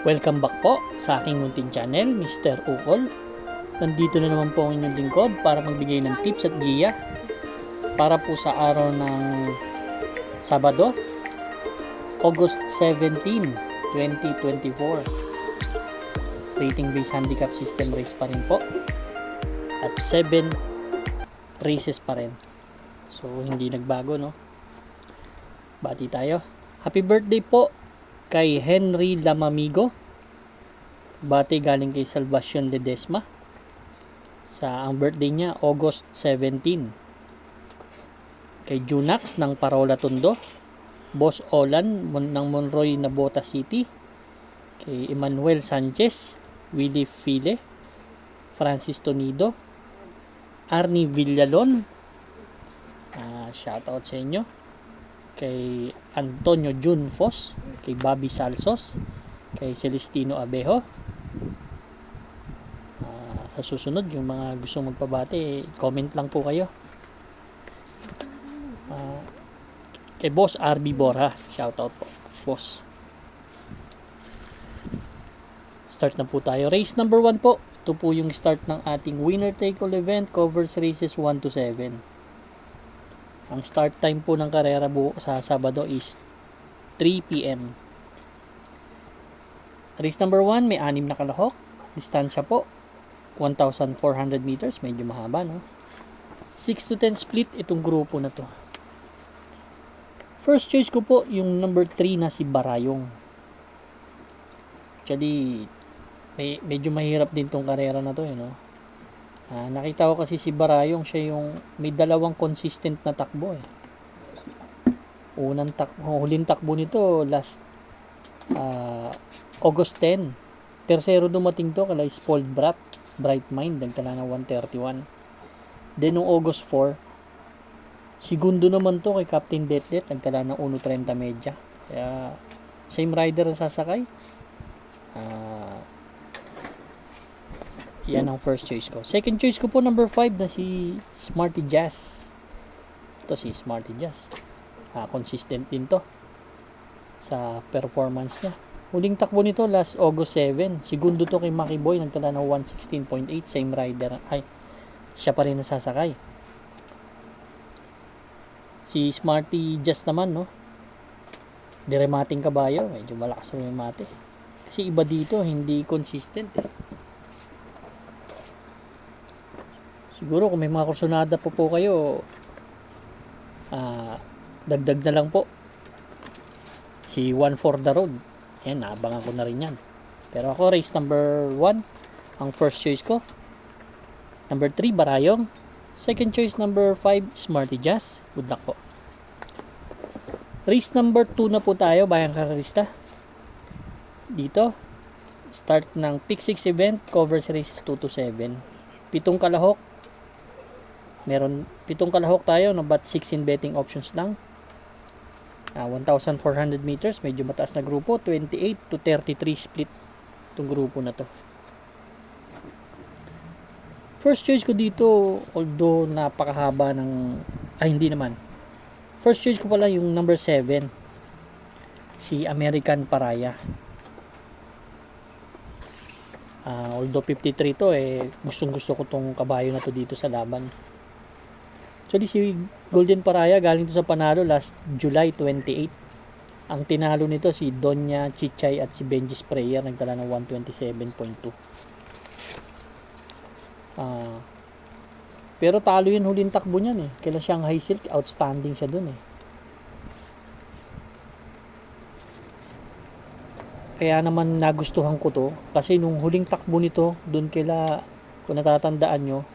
Welcome back po sa aking munting channel, Mr. Ukol. Nandito na naman po ang inyong lingkod para magbigay ng tips at giya para po sa araw ng Sabado, August 17, 2024. Rating based handicap system race pa rin po at 7 races pa rin. So hindi nagbago, no? Bati tayo. Happy birthday po kay Henry Lamamigo. Bati galing kay Salvacion Ledesma. Ang birthday niya August 17. Kay Junax ng Parola Tondo. Boss Olan ng Monroy Nabota City. Kay Emmanuel Sanchez, Willie File, Francis Tonido, Arnie Villalon. Shoutout sa inyo. Kay Antonio Jun Fos, kay Bobby Salsos, kay Celestino Abejo. Sa susunod, yung mga gusto magpabati, comment lang po kayo. Kay Boss RB Borja, shoutout po, Boss. Start na po tayo. Race number 1 po. Ito po yung start ng ating winner take all event, covers races 1 to 7. Ang start time po ng karera sa Sabado is 3 p.m. Race number 1, may 6 na kalahok. Distansya po, 1,400 meters. Medyo mahaba, no? 6 to 10 split itong grupo na to. First choice ko po, yung number 3 na si Barayong. Actually, medyo mahirap din tong karera na to, no? Nakita ko kasi si Barayong, siya yung may dalawang consistent na takbo, eh. Huling takbo nito last August 10. Tercero dumating to kala Spoiled Bright Mind, nagtala ng 131. Then nung August 4, segundo naman to kay Captain Detlet, nagtala ng 1.30 medya. Kaya same rider ang sasakay. Yan ang first choice ko. Second choice ko po, number 5 na si Smarty Jazz. Ito si Smarty Jazz. Consistent din to sa performance niya. Huling takbo nito last August 7. Segundo to kay Maki Boy, nagtala ng 116.8. Same rider. Ay, siya pa rin nasasakay. Si Smarty Jazz naman, no? Diremating kabayo. Medyo malakas rin yung mate. Kasi iba dito, hindi consistent, eh. Siguro kung may mga kursunada po kayo, dagdag na lang po si One for the Road. Yan, naabangan ko na rin yan. Pero ako, race number 1 ang first choice ko. Number 3, Barayong. Second choice, number 5, Smarty Jazz. Good luck po. Race number 2 na po tayo, bayang kararista. Dito, start ng Pick 6 event, covers races 2 to 7. 7 kalahok. Meron 7 kalahok tayo, no, but 6 in betting options lang. 1,400 meters, medyo mataas na grupo. 28 to 33 split itong grupo na to. First choice ko dito, although napakahaba ng hindi naman. First choice ko pala yung number 7, si American Paraya. Although 53 to, gustong gusto ko tong kabayo na to dito sa laban. Actually, si Golden Paraya galing to sa panalo last July 28. Ang tinalo nito si Donya Chichay at si Benji Sprayer, nagtala ng 127.2. Pero talo yun huling takbo niyan, eh. Kaya Shanghai Silk, outstanding siya dun, eh. Kaya naman nagustuhan ko to kasi nung huling takbo nito dun kila, kung natatandaan nyo,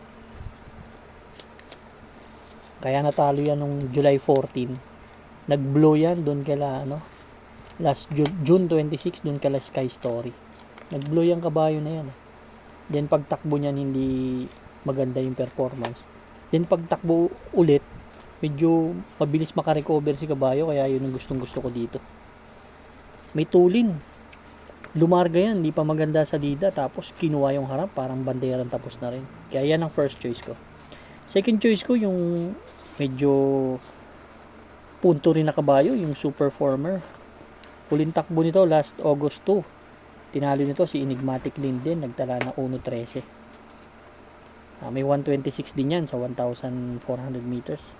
kaya natalo yan nung July 14. Nag-blow yan dun kila last June 26 dun kila Sky Story. Nag-blow yung kabayo na yan, eh. Then pagtakbo niyan hindi maganda yung performance. Then pagtakbo ulit, medyo mabilis makarecover si kabayo, kaya yun ang gustong gusto ko dito. May tulin. Lumarga yan, hindi pa maganda sa lida, tapos kinuha yung harap, parang banderan tapos na rin. Kaya yan ang first choice ko. Second choice ko yung medyo punto rin na kabayo, yung Super Former. Huling takbo nito last August 2. Tinalo nito si Enigmatic Linden, nagtala ng 1.13. May 126 din yan sa 1,400 meters.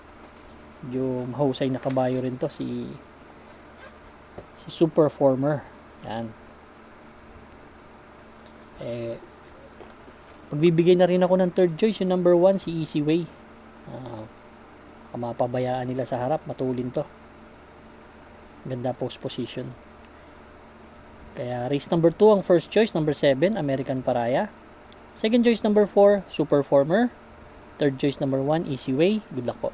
Yung mahusay na kabayo rin to, si Superformer. Yan. Pagbibigay na rin ako ng third choice, yung number 1, si Easy Way. Mapabayaan nila sa harap, matulin to. Ganda post position. Kaya race number 2 ang first choice, number 7, American Paraya. Second choice number 4, Superformer. Third choice number 1, Easy Way. Good luck po.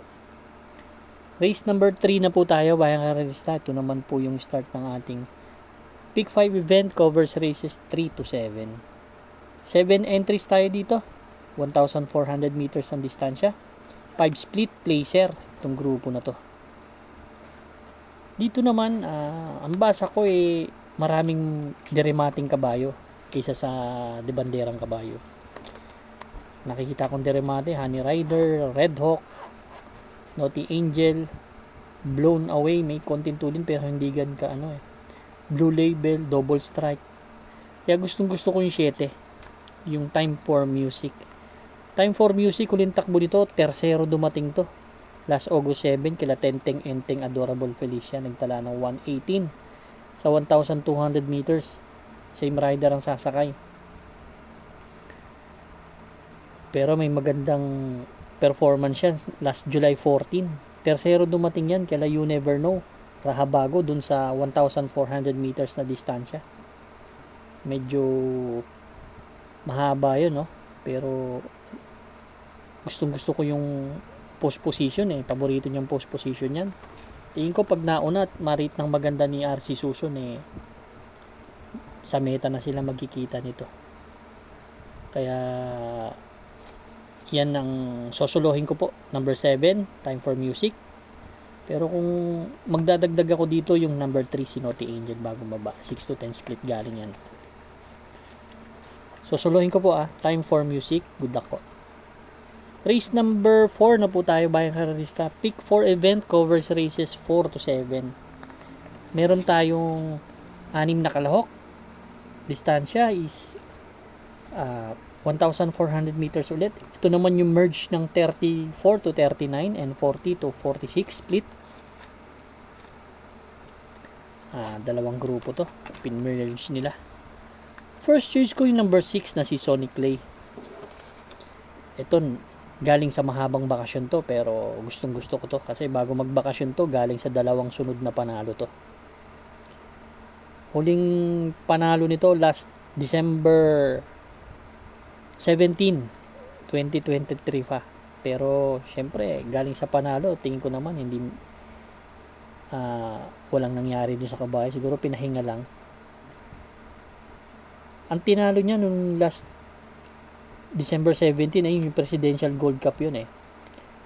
Race number 3 na po tayo, bayang karalista. Ito naman po yung start ng ating Pick 5 event, covers races 3 to 7. 7 entries tayo dito. 1,400 meters ang distansya. 5 split placer itong grupo na to. Dito naman, ang basa ko maraming deremating kabayo kaysa sa debanderang kabayo. Nakikita kong deremate, Honey Rider, Red Hawk, Naughty Angel, Blown Away, may konting tulin pero hindi gan ka Blue Label, Double Strike. Kaya gustong gusto ko yung 7, yung Time for Music. Time for Music, huling takbo nito, tersero dumating to. Last August 7, kila Tenteng Enteng Adorable Felicia, nagtala ng 118 sa 1,200 meters. Same rider ang sasakay. Pero may magandang performance yan. Last July 14. Tersero dumating yan kaya You Never Know. Rahabago dun sa 1,400 meters na distansya. Medyo mahaba yun, no? Pero gustong gusto ko yung post position Paborito niyang post position yan. Tingin ko pag nauna at marit ng maganda ni RC Susun sa meta na sila magkikita nito. Kaya yan ang sosolohin ko po. Number 7, Time for Music. Pero kung magdadagdag ako dito, yung number 3, si Naughty Angel bago baba. 6 to 10 split galing yan. Sosolohin ko po Time for Music. Good luck po. Race number 4 na po tayo, bayang karalista. Pick 4 event, covers races 4 to 7. Meron tayong 6 na kalahok. Distansya is 1,400 meters ulit. Ito naman yung merge ng 34 to 39 and 40 to 46 split. Dalawang grupo to. Pin-merge nila. First choice ko yung number 6 na si Sonic Clay. Ito, galing sa mahabang bakasyon to, pero gustong gusto ko to. Kasi bago magbakasyon to, galing sa dalawang sunod na panalo to. Huling panalo nito last December 17, 2023 pa. Pero syempre galing sa panalo, tingin ko naman hindi walang nangyari dun sa kabayo. Siguro pinahinga lang. Ang tinalo niya nung last December 17 ay yung Presidential Gold Cup yun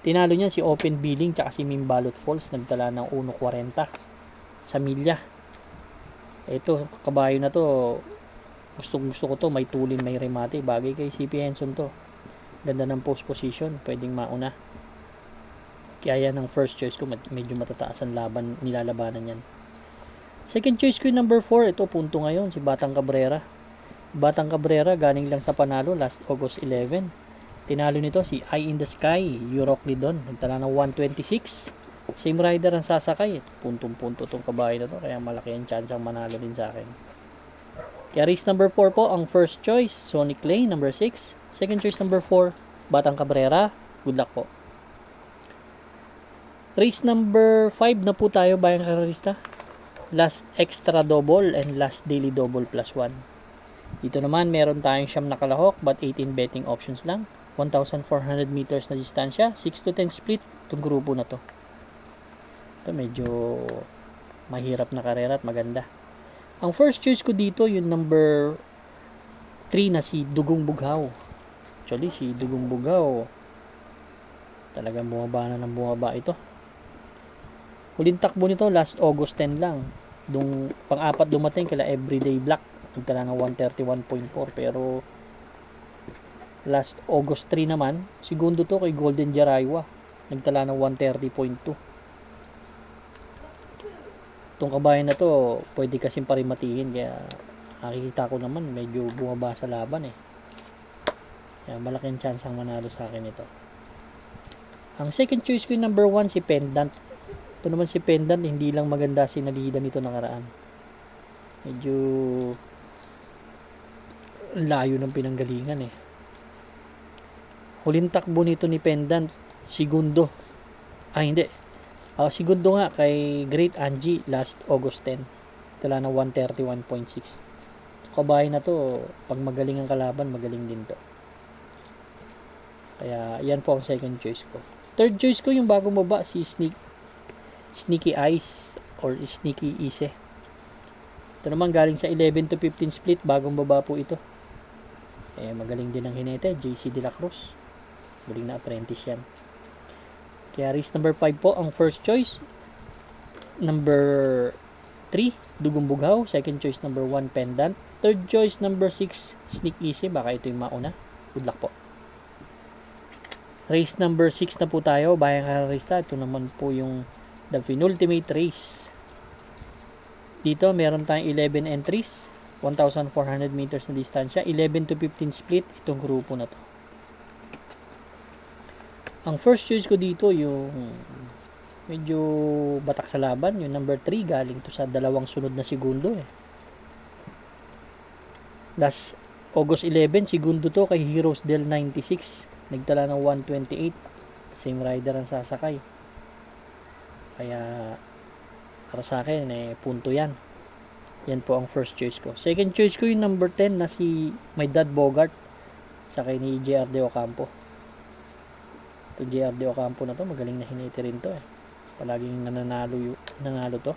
Tinalo niya si Open Billing tsaka si Mimbalot Falls, nagtala ng 1.40 sa milya. Ito, kabayo na to, gusto ko to, may tulin, may remate, bagay kay CP Henson to. Ganda ng post position, pwedeng mauna. Kaya yan ang first choice ko, medyo matataas ang nilalabanan yan. Second choice ko yung number 4, ito punto ngayon, si Batang Cabrera. Batang Cabrera, galing lang sa panalo last August 11. Tinalo nito si Eye in the Sky, Yurok Lidon, nagtala ng 126. Same rider ang sasakay, puntong-punto tong kabayo na to, kaya malaki ang chance ang manalo din sa akin. Kaya race number 4 po, ang first choice, Sonic Lane, number 6. Second choice, number 4, Batang Cabrera. Good luck po. Race number 5 na po tayo, bayang karalista. Last extra double and last daily double plus 1. Dito naman, meron tayong siyam na kalahok, but 18 betting options lang. 1,400 meters na distansya, 6 to 10 split, itong grupo na to. Ito medyo mahirap na karera at maganda. Ang first choice ko dito, yung number 3 na si Dugong Bughaw. Actually, si Dugong Bughaw, talagang bumaba na ng bumaba ito. Huling takbo nito, last August 10 lang. Pang-apat dumating kila Everyday Black. Nagtala ng 131.4. Pero, last August 3 naman, segundo to kay Golden Jaraywa. Nagtala ng 130.2. Itong kabayan na to, pwede kasing parimatiin. Kaya, Nakikita ko naman medyo bumaba sa laban eh. Kaya malaking chance ang manalo sa akin ito. Ang second choice ko yung number 1 si Pendant. Ito naman si Pendant, hindi lang maganda sinalida nito nakaraan. Medyo layo ng pinanggalingan eh. Huling takbo nito ni Pendant, segundo. Hindi. Segundo nga kay Great Angie last August 10. Tala na 131.6. Kabahay na to, pag magaling ang kalaban, magaling din to. Kaya yan po ang second choice ko. Third choice ko yung bagong baba, si Sneaky Eyes or Sneaky Ise. Ito naman galing sa 11 to 15 split, bagong baba po ito. Magaling din ang hinete, JC De La Cruz. Galing na apprentice yan. Kaya race number 5 po ang first choice. Number 3, Dugong Bughaw. Second choice number 1, Pendant. Third choice number 6, Sneak Easy. Baka ito yung mauna. Good luck po. Race number 6 na po tayo. Bayang Kararista. Ito naman po yung the penultimate race. Dito meron tayong 11 entries. 1,400 meters na distansya. 11 to 15 split. Itong grupo na to. Ang first choice ko dito yung medyo batak sa laban. Yung number 3 galing to sa dalawang sunod na segundo eh. Last August 11, segundo to kay Heroes Del 96. Nagtala ng 128. Same rider ang sasakay. Kaya para sa akin punto yan. Yan po ang first choice ko. Second choice ko yung number 10 na si My Dad Bogart. Sakay ni JR De Ocampo. Ito JR De Ocampo na to. Magaling na hinete rin to eh. Palaging nanalo to.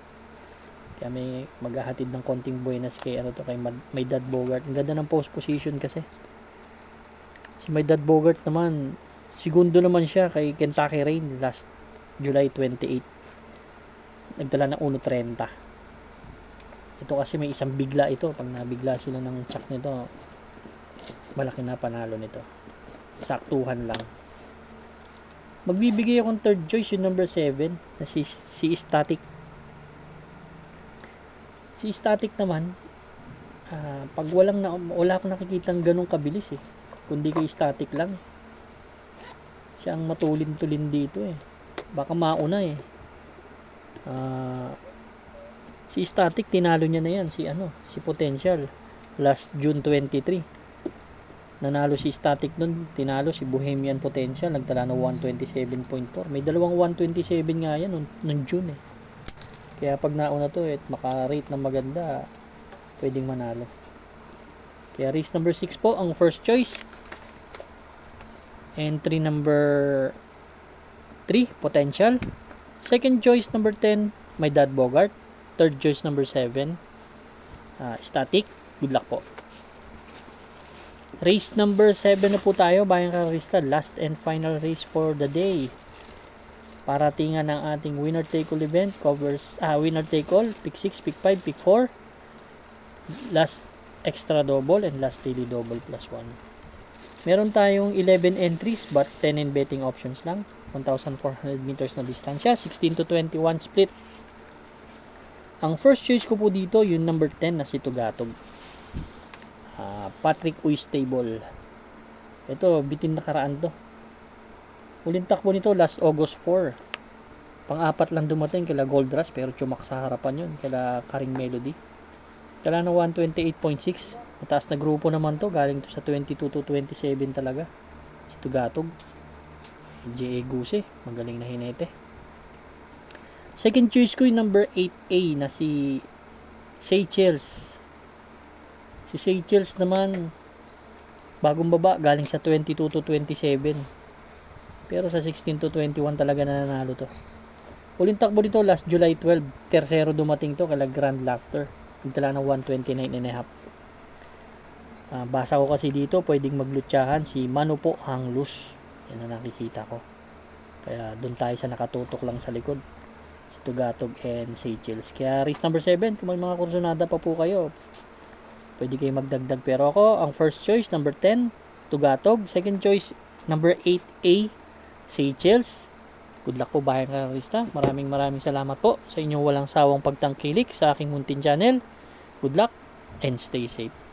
Kaya may maghahatid ng konting buenas kay kay My Dad Bogart. Ang ganda ng post position kasi. Si My Dad Bogart naman, segundo naman siya kay Kentucky Rain last July 28. Nagdala ng 1.30. Ito kasi may isang bigla ito. Pag nabigla sila ng check nito, malaki na panalo nito. Saktuhan lang. Magbibigay akong third choice yung number 7 na si Static. Si Static naman, pag wala akong nakikitang ganong kabilis eh. Kundi kay Static lang. Siya ang matulin-tulin dito eh. Baka mauna eh. Si Static tinalo niya na yan si Potential last June 23. Nanalo si Static nun, tinalo si Bohemian Potential, nagtala ng 127.4. May dalawang 127 nga yan nung June eh. Kaya pag nauna to maka-rate ng maganda, pwedeng manalo. Kaya race number 6 po ang first choice. Entry number 3, Potential. Second choice number 10, My Dad Bogart. Third choice number 7, Static. Good luck po. Race number 7 na po tayo, Bayang Kararista. Last and final race for the day. Paratingan ng ating winner take all event. Covers winner take all, pick 6, pick 5, pick 4. Last extra double and last daily double plus 1. Meron tayong 11 entries but 10 in betting options lang. 1,400 meters na distansya. 16 to 21 split. Ang first choice ko po dito yung number 10 na si Tugatog. Patrick Uy Stable. Ito, bitin nakaraan to. Uling takbo nito last August 4. Pang-apat lang dumating kila Gold Rush pero chumak sa harapan yun. Kila Karing Melody. Kala na 128.6. Mataas na grupo naman to. Galing to sa 22 to 27 talaga. Si Tugatog. J.A. Guse. Magaling na hinete. Second choice ko yung number 8A na si Seychelles. Si Seychelles naman bagong baba. Galing sa 22 to 27. Pero sa 16 to 21 talaga nanalo to. Uling takbo dito last July 12. Tersero dumating to kala Grand Laughter. Nagtala ng 129.5. Basa ko kasi dito pwedeng maglutsahan si Mano po Hanglus. Yan ang nakikita ko. Kaya doon tayo sa nakatutok lang sa likod. Si Tugatog and Seychelles. Kaya race number 7, kung may mga kursonada pa po kayo, pwede kayo magdagdag. Pero ako, ang first choice, number 10, Tugatog. Second choice, number 8A, Seychelles. Good luck po, Bayang Kararista. Maraming salamat po sa inyong walang sawang pagtangkilik sa aking muntin channel. Good luck. and stay safe.